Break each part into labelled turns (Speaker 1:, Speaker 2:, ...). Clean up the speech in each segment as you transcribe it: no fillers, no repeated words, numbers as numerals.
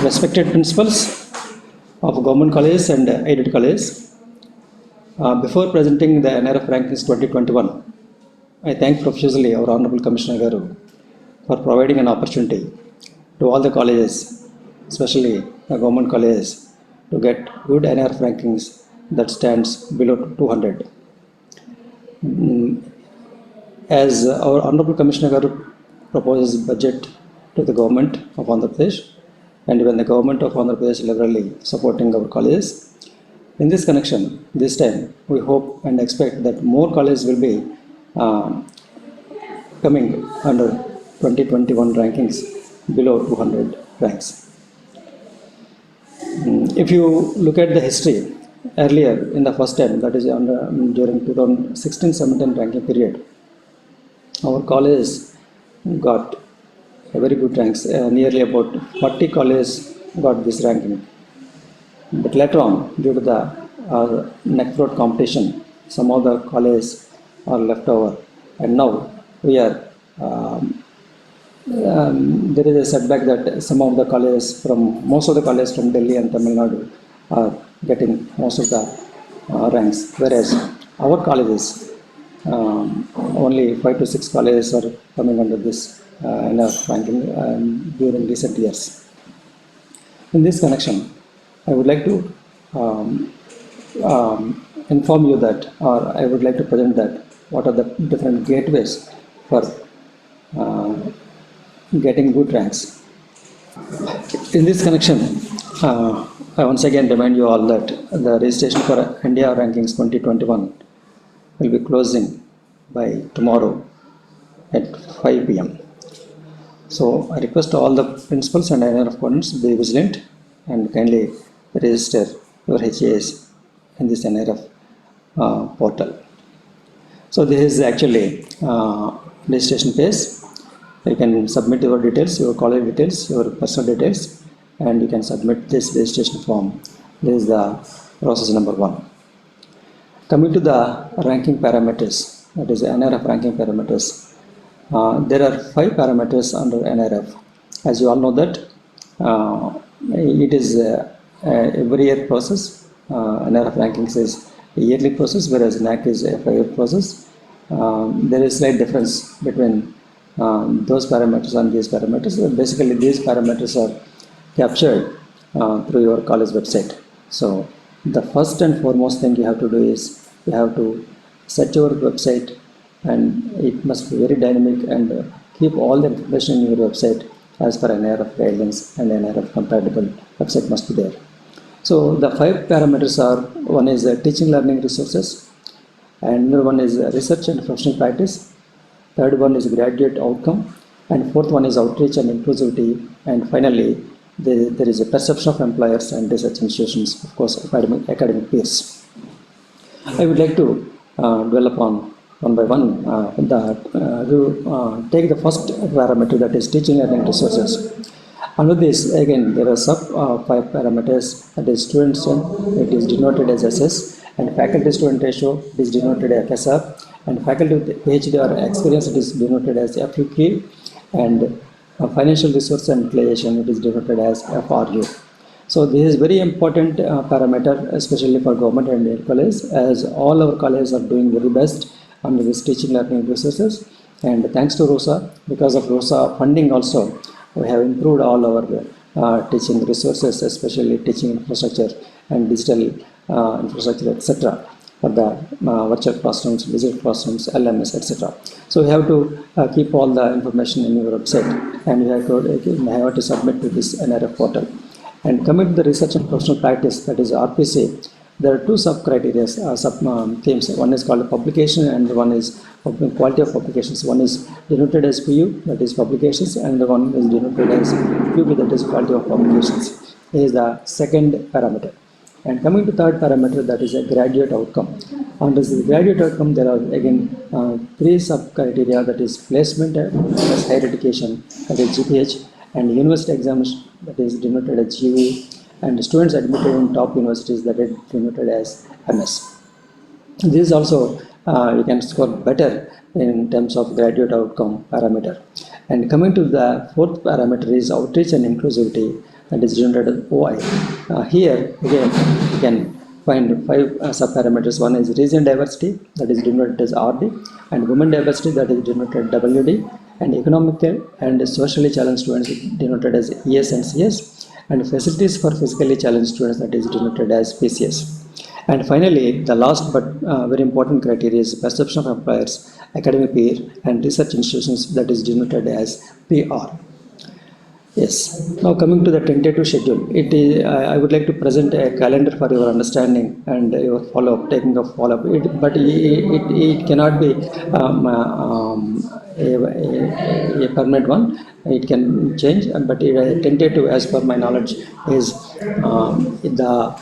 Speaker 1: Respected principals of government colleges and aided colleges, before presenting the NRF rankings 2021, I thank profusely our Honorable Commissioner Garu for providing an opportunity to all the colleges, especially the government colleges, to get good NRF rankings that stands below 200. As our Honorable Commissioner Garu proposes budget to the government of Andhra Pradesh, and when the government of Andhra Pradesh liberally supporting our colleges, in this connection, this time we hope and expect that more colleges will be coming under 2021 rankings below 200 ranks. If you look at the history, earlier in the first time, that is during 2016-17 ranking period, our colleges got a very good ranks. Nearly about 40 colleges got this ranking. But later on, due to the neck throat competition, some of the colleges are left over, and now we are there is a setback that some of the colleges most of the colleges from Delhi and Tamil Nadu are getting most of the ranks, whereas our colleges, only 5 to 6 colleges are coming under this ranking during recent years. In this connection, I would like to inform you that, or I would like to present that, what are the different gateways for getting good ranks. In this connection, I once again remind you all that the registration for India Rankings 2021 will be closing by tomorrow at 5 p.m. So I request all the principals and NRF opponents be vigilant and kindly register your HAs in this NRF portal. So this is actually registration page. You can submit your details, your college details, your personal details, and you can submit this registration form. This is the process number 1. Coming to the ranking parameters, that is NRF ranking parameters. There are 5 parameters under NRF. As you all know that it is every year process. NRF rankings is a yearly process, whereas NAC is a 5-year process. There is slight difference between those parameters and these parameters. Basically, these parameters are captured through your college website. So the first and foremost thing you have to do is you have to set your website, and it must be very dynamic and keep all the information in your website as per NRF guidelines, and NRF compatible website must be there. So the 5 parameters are: one is teaching learning resources, and another one is research and professional practice, third one is graduate outcome, and fourth one is outreach and inclusivity, and finally there is a perception of employers and research institutions, of course academic peers. I would like to dwell upon one by one. Take the first parameter, that is teaching learning resources. Under this, again, there are sub 5 parameters, that is student strength, it is denoted as SS, and faculty student ratio, it is denoted as FSR, and faculty with PhD or experience, it is denoted as FUQ, and financial resource and utilization, it is denoted as FRU. So this is very important parameter, especially for government and aided colleges, as all our colleges are doing very best under this teaching learning resources. And thanks to ROSA, because of ROSA funding also, we have improved all our teaching resources, especially teaching infrastructure and digital infrastructure, etc., for the virtual classrooms, digital classrooms, LMS, etc. So we have to keep all the information in your website, and we have to submit to this NRF portal. And coming to the research and professional practice, that is RPC, there are 2 sub-criteria, themes. One is called publication, and one is quality of publications. One is denoted as PU, that is publications, and the one is denoted as QB, that is quality of publications. This is the second parameter. And coming to third parameter, that is a graduate outcome. Under the graduate outcome, there are again 3 sub-criteria, that is placement as higher education, that is GPH, and university exams, that is denoted as GUE, and students admitted in top universities, that is denoted as MS. This is also you can score better in terms of graduate outcome parameter. And coming to the fourth parameter is outreach and inclusivity. that is denoted as OI. Here again you can find 5 subparameters. One is region diversity, that is denoted as RD, and women diversity, that is denoted WD, and economical and socially challenged students denoted as ES and CS, and facilities for physically challenged students, that is denoted as PCS. And finally, the last but very important criteria is perception of employers, academic peer, and research institutions, that is denoted as PR. Yes. Now coming to the tentative schedule, it is. I would like to present a calendar for your understanding and your follow-up, taking of follow-up. But it cannot be a permanent one. It can change, but tentative, as per my knowledge, is the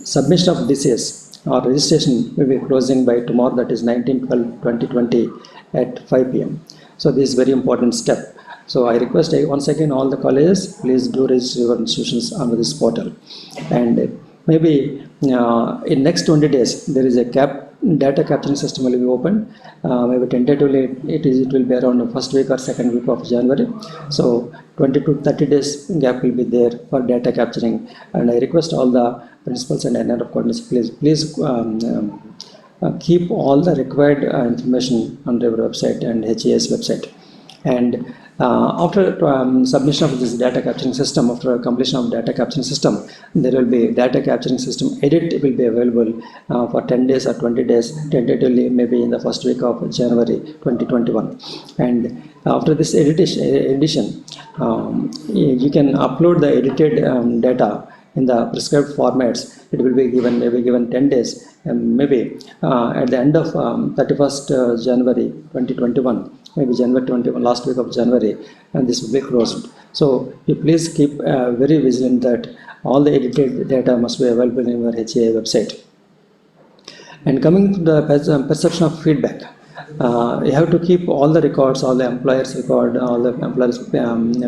Speaker 1: submission of DCS or registration will be closing by tomorrow, that is 19/12/2020 at 5 p.m. So this is very important step. So I request once again all the colleges, please do register your institutions on this portal. And maybe in next 20 days there is a data capturing system will be opened. Maybe tentatively it will be around the first week or second week of January. So 20 to 30 days gap will be there for data capturing. And I request all the principals and NRF coordinators, please keep all the required information on their website and HES website. And after submission of this data capturing system, after completion of data capturing system, there will be data capturing system edit will be available for 10 days or 20 days, tentatively maybe in the first week of January 2021. And after this edition, you can upload the edited data in the prescribed formats. It will be given 10 days, maybe at the end of 31st January 2021, maybe January 21, last week of January, and this will be closed. So you please keep very vigilant that all the edited data must be available in your HEI website. And coming to the perception of feedback, you have to keep all the records, all the employers record, all the employers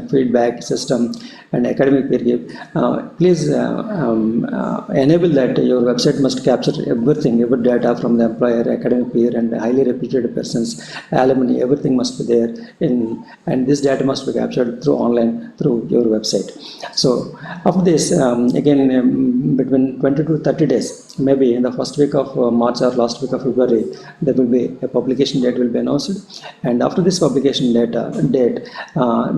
Speaker 1: feedback system and academic peer review. Please enable that your website must capture everything, every data from the employer, academic peer, and highly reputed persons, alumni, everything must be there and this data must be captured through online through your website. So after this, again between 20 to 30 days, maybe in the first week of March or last week of February, there will be a publication date will be announced, and after this publication date,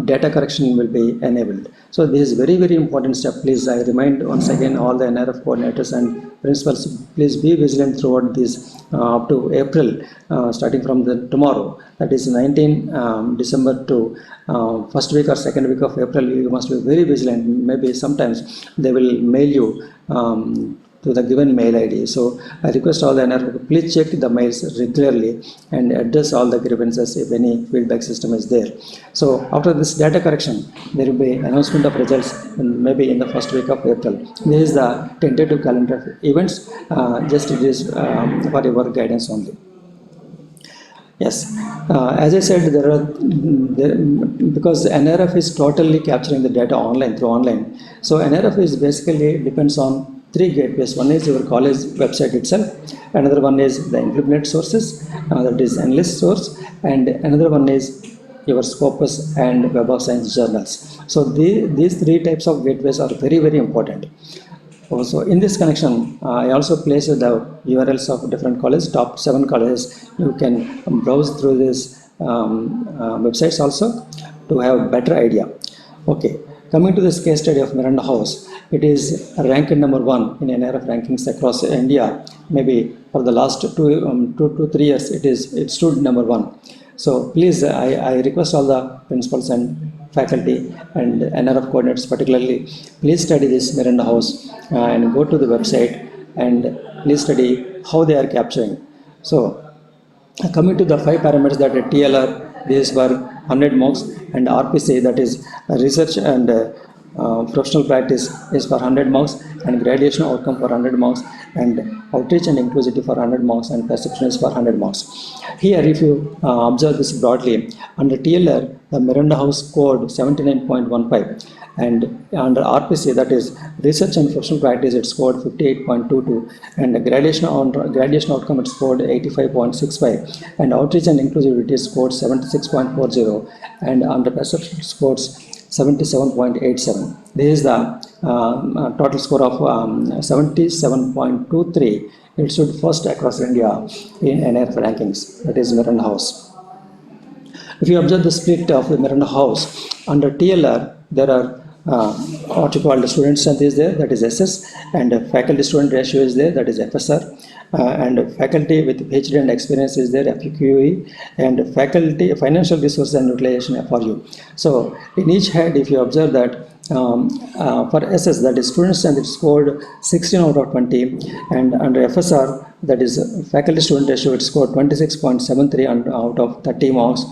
Speaker 1: data correction will be enabled. So this is very important step. Please, I remind once again all the NRF coordinators and principals, please be vigilant throughout this up to April, starting from tomorrow, that is 19 December to first week or second week of April. You must be very vigilant. Maybe sometimes they will mail you to the given mail ID. So I request all the NRF, please check the mails regularly and address all the grievances if any feedback system is there. So after this data correction, there will be announcement of results maybe in the first week of April. This is the tentative calendar of events. Just it is for your guidance only. Yes, as I said, because NRF is totally capturing the data online through online. So NRF is basically depends on 3 gateways. One is your college website itself, another one is the implement sources, that is Enlist source, and another one is your Scopus and Web of Science journals. So these 3 types of gateways are very important. Also in this connection, I also placed the URLs of different colleges, top 7 colleges. You can browse through these websites also to have a better idea. Okay. Coming to this case study of Miranda House, it is ranked number 1 in NRF rankings across India. Maybe for the last 2 to 3 years, it stood number 1. So please, I request all the principals and faculty and NRF coordinators particularly, please study this Miranda House and go to the website and please study how they are capturing. So coming to the 5 parameters, that are TLR, this is for 100 marks, and RPC, that is research and professional practice, is for 100 marks, and graduation outcome for 100 marks, and outreach and inclusivity for 100 marks, and perception is for 100 marks. Here, if you observe this broadly, under TLR, the Miranda House scored 79.15, and under RPC, that is research and professional practice, it scored 58.22, and the graduation outcome it scored 85.65, and outreach and inclusivity scored 76.40, and under perception scores 77.87. This is the total score of 77.23. It stood first across India in NRF rankings, that is Miranda House. If you observe the split of the Miranda House, under TLR, there are what you call the student strength is there, that is SS, and faculty student ratio is there, that is FSR, and faculty with PhD and experience is there, FQE, and faculty financial resources and utilization FRU. So in each head, if you observe that for SS, that is student strength, it scored 16 out of 20, and under FSR, that is faculty student ratio, it scored 26.73 out of 30 marks,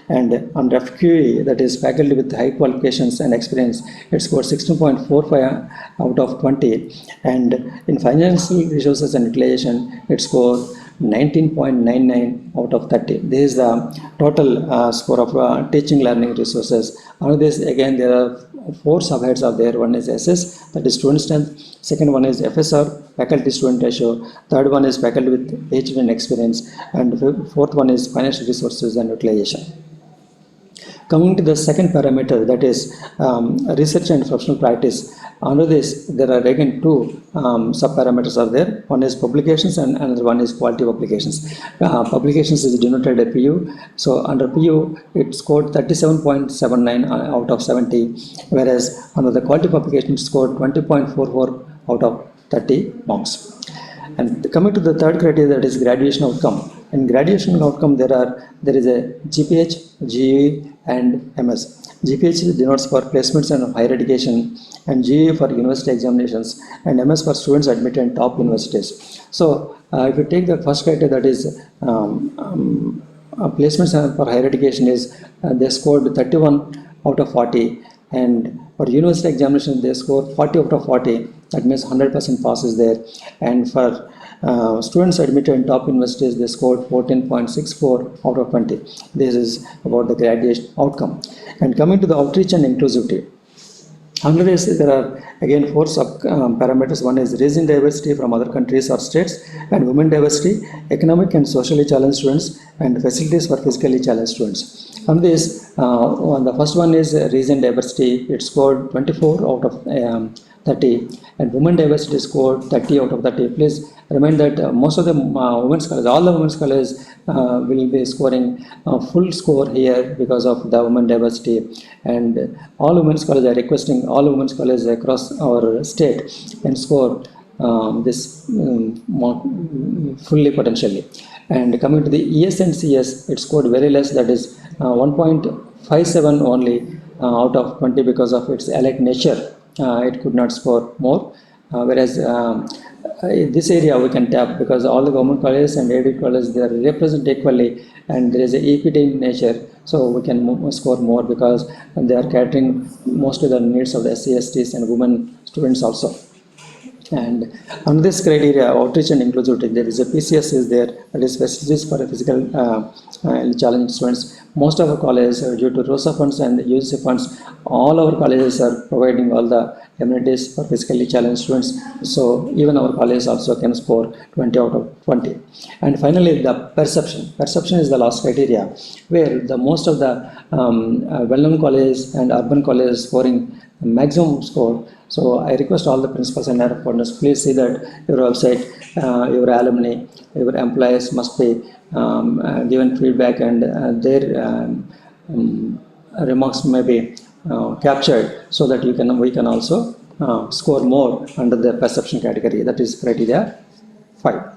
Speaker 1: and under FQE, that is faculty with high qualifications and experience, it scored 16.45 out of 20, and in financial resources and utilization, it scored 19.99 out of 30. This is the total score of teaching learning resources. Under this, again, there are 4 subheads are there. One is SS, that is student strength. Second one is FSR, faculty student ratio. Third one is faculty with PhD and experience, and fourth one is financial resources and utilization. Coming to the second parameter, that is research and professional practice. Under this, there are again 2 sub-parameters are there. One is publications and another one is quality publications. Publications is denoted as PU. So under PU, it scored 37.79 out of 70, whereas under the quality publication, it scored 20.44 out of 30 marks. And coming to the third criteria, that is graduation outcome. In graduation outcome, there is a GPH, GE, and MS. GPH denotes for placements and higher education, and GE for university examinations, and MS for students admitted in top universities. So, if you take the first criteria, that is placements for higher education, is they scored 31 out of 40, and for university examination, they scored 40 out of 40. That means 100% pass is there, and for students admitted in top universities, they scored 14.64 out of 20. This is about the graduation outcome. And coming to the outreach and inclusivity, under this, there are again 4 sub parameters. One is region diversity from other countries or states, and women diversity, economic and socially challenged students, and facilities for physically challenged students. On this, the first one is region diversity. It scored 24 out of 30, and women diversity scored 30 out of 30. Please remind that most of the women's colleges, all the women's colleges will be scoring full score here because of the women diversity, and all women's colleges are requesting all women's colleges across our state and score this fully potentially. And coming to the ES and CS, it scored very less, that is 1.57 only out of 20 because of its allied nature. It could not score more, whereas in this area we can tap because all the government colleges and aided colleges, they are represented equally, and there is a equity in nature, so we can score more because they are catering most of the needs of the SC, STs and women students also. And on this criteria, outreach and inclusivity, there is a PCS is there, that is facilities for physical challenged students. Most of our colleges, due to ROSA funds and UGC funds, all our colleges are providing all the amenities for physically challenged students. So even our colleges also can score 20 out of 20. And finally, the perception. Perception is the last criteria, where the most of the well-known colleges and urban colleges scoring maximum score. So I request all the principals and NRF partners, please see that your website, your alumni, your employees must be given feedback, and their remarks may be captured so that we can also score more under the perception category. That is criteria 5.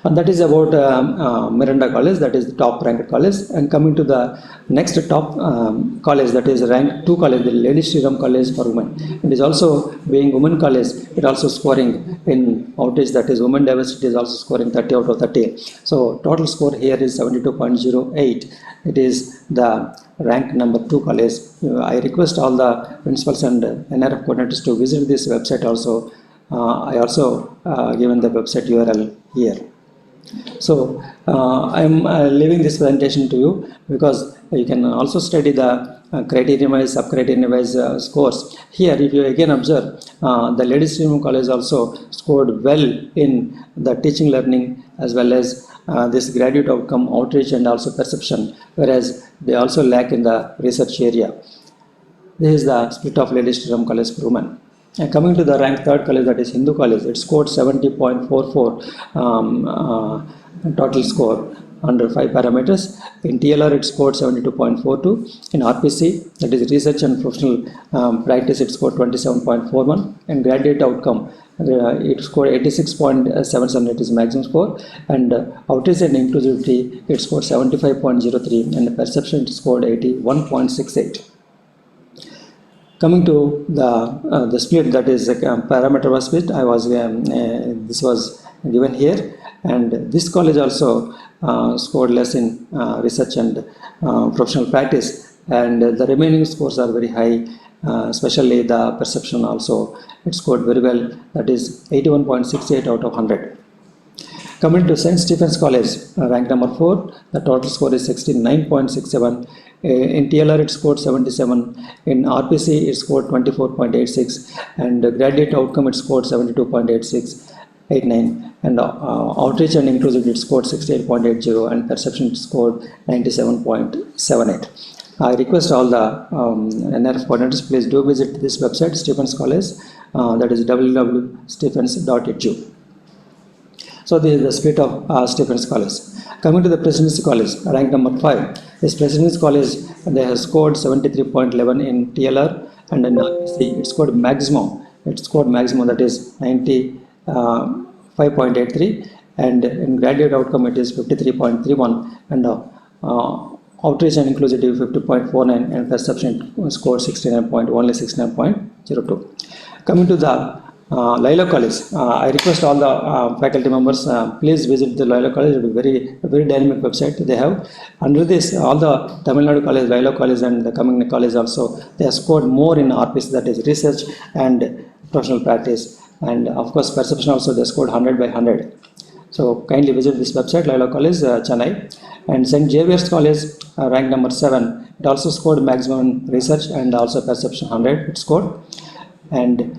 Speaker 1: And that is about Miranda College, that is the top ranked college. And coming to the next top college, that is rank 2 college, the Lady Shriram College for women. It is also being women college, it also scoring in outreach, that is women diversity is also scoring 30 out of 30. So total score here is 72.08. It is the rank number 2 college. I request all the principals and NRF coordinators to visit this website also. I also given the website URL here. So I am leaving this presentation to you because you can also study the criteria wise, sub-criteria wise scores. Here, if you again observe, the Ladies Shriram College also scored well in the teaching learning as well as this graduate outcome, outreach and also perception, whereas they also lack in the research area. This is the split of Lady Shriram College for women. And coming to the rank third college, that is Hindu College, it scored 70.44 total score under 5 parameters. In TLR, it scored 72.42. In RPC, that is Research and Professional Practice, it scored 27.41. And Graduate Outcome, it scored 86.77, it is maximum score. And Outreach and Inclusivity, it scored 75.03. And Perception, it scored 81.68. Coming to the split, that is parameter was split. This was given here, and this college also scored less in research and professional practice, and the remaining scores are very high, especially the perception also it scored very well, that is 81.68 out of 100. Coming to St. Stephen's College, rank number 4, the total score is 69.67. In TLR, it scored 77. In RPC, it scored 24.86. And Graduate Outcome, it scored 72.89. And Outreach and Inclusivity, it scored 68.80. And Perception, it scored 97.78. I request all the NRF coordinators, please do visit this website, Stephens College, that is www.stephens.edu. So this is the split of Stephens College. Coming to the Presidency College, rank number 5. This Presidency College, they have scored 73.11 in TLR, and in RPC, it scored maximum. It scored maximum, that is 95.83, and in Graduate Outcome, it is 53.31, and Outreach and Inclusivity 50.49, and Perception scored 69.02. Coming to the Loyola College, I request all the faculty members, please visit the Loyola College. It is very dynamic website they have. Under this, all the Tamil Nadu College, Loyola College, and the coming college also, they have scored more in RPC, that is research and professional practice, and of course perception also they scored 100 by 100. So kindly visit this website, Loyola College, Chennai. And St. Xavier's College, rank number 7, it also scored maximum research and also perception 100 it scored. And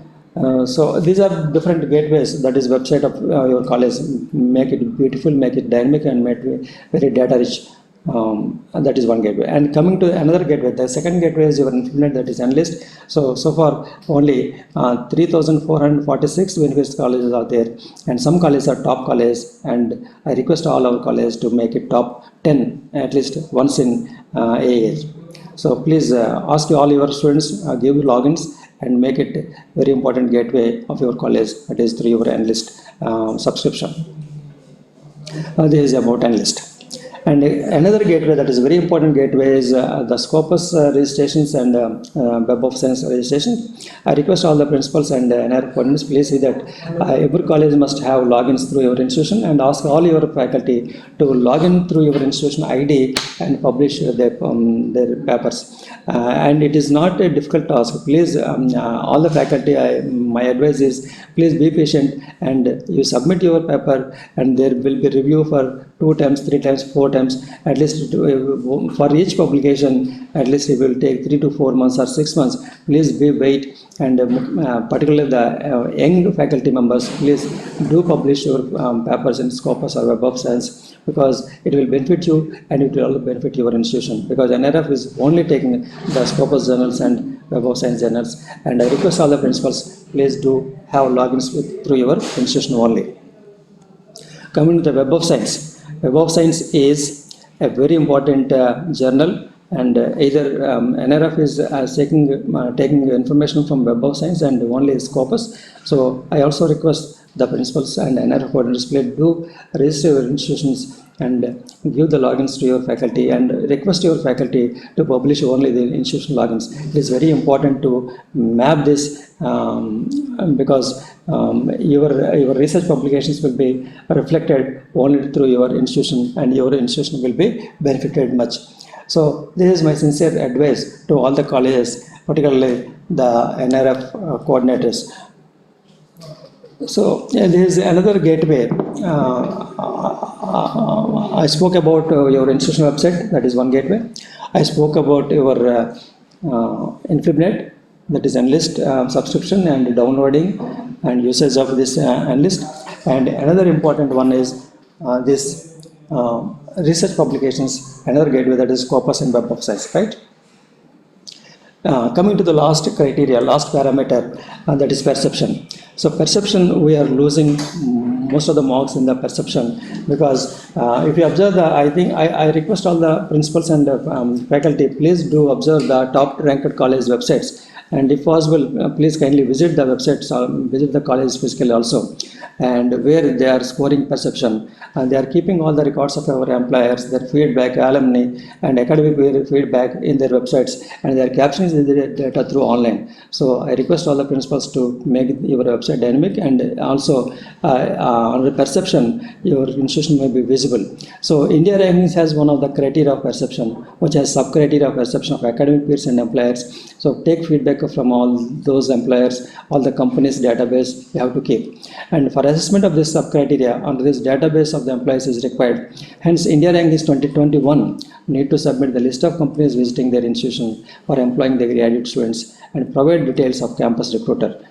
Speaker 1: so these are different gateways, that is website of your college. Make it beautiful, make it dynamic, and make it very data rich. That is one gateway. And coming to another gateway, the second gateway is your Infonet, that is Enlist. So far only 3,446 benefits colleges are there, and some colleges are top colleges, and I request all our colleges to make it top 10 at least once in a year. So please ask all your students, give logins, and make it very important gateway of your college, that is through your Enlist subscription. This is about Enlist. And another gateway that is very important gateway is the Scopus registrations and Web of Science registration. I request all the principals and NR coordinators, please see that every college must have logins through your institution, and ask all your faculty to log in through your institution ID and publish their papers. And it is not a difficult task. Please, all the faculty, my advice is, please be patient, and you submit your paper, and there will be review for 2 times, 3 times, 4 times, at least for each publication. At least it will take 3 to 4 months or 6 months. Please wait, and particularly the young faculty members, please do publish your papers in Scopus or Web of Science, because it will benefit you and it will also benefit your institution, because NRF is only taking the Scopus journals and Web of Science journals. And I request all the principals, please do have logins through your institution only. Coming to the Web of Science. Web of Science is a very important journal, and either NRF is taking information from Web of Science and only Scopus. So I also request the principals and NRF coordinators, please do register your institutions and give the logins to your faculty, and request your faculty to publish only the institution logins. It is very important to map this, because your research publications will be reflected only through your institution, and your institution will be benefited much. So this is my sincere advice to all the colleges, particularly the NRF coordinators. So there is another gateway. I spoke about your institutional website, that is one gateway. I spoke about your Infonet, that is Enlist subscription and downloading and usage of this Enlist. And another important one is this research publications, another gateway, that is Scopus and Web of Science, right? Coming to the last criteria, last parameter, that is perception. So perception, we are losing most of the marks in the perception, because if you observe the, I request all the principals and faculty, please do observe the top ranked college websites, and if possible, please kindly visit the websites, visit the college physically also, and where they are scoring perception, and they are keeping all the records of our employers, their feedback, alumni, and academic feedback in their websites, and they are capturing the data through online. So I request all the principals to make your website dynamic, and also on the perception, your institution may be visible. So India Rankings has one of the criteria of perception, which has sub criteria of perception of academic peers and employers. So take feedback from all those employers, all the companies database you have to keep. And for assessment of this sub criteria, under this database of the employees is required. Hence, India Rankings 2021 need to submit the list of companies visiting their institution for employing their graduate students, and provide details of campus recruiter.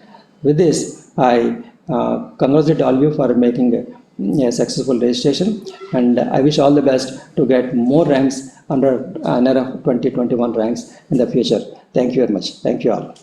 Speaker 1: With this, I congratulate all of you for making a successful registration, and I wish all the best to get more ranks under NRF 2021 ranks in the future. Thank you very much. Thank you all.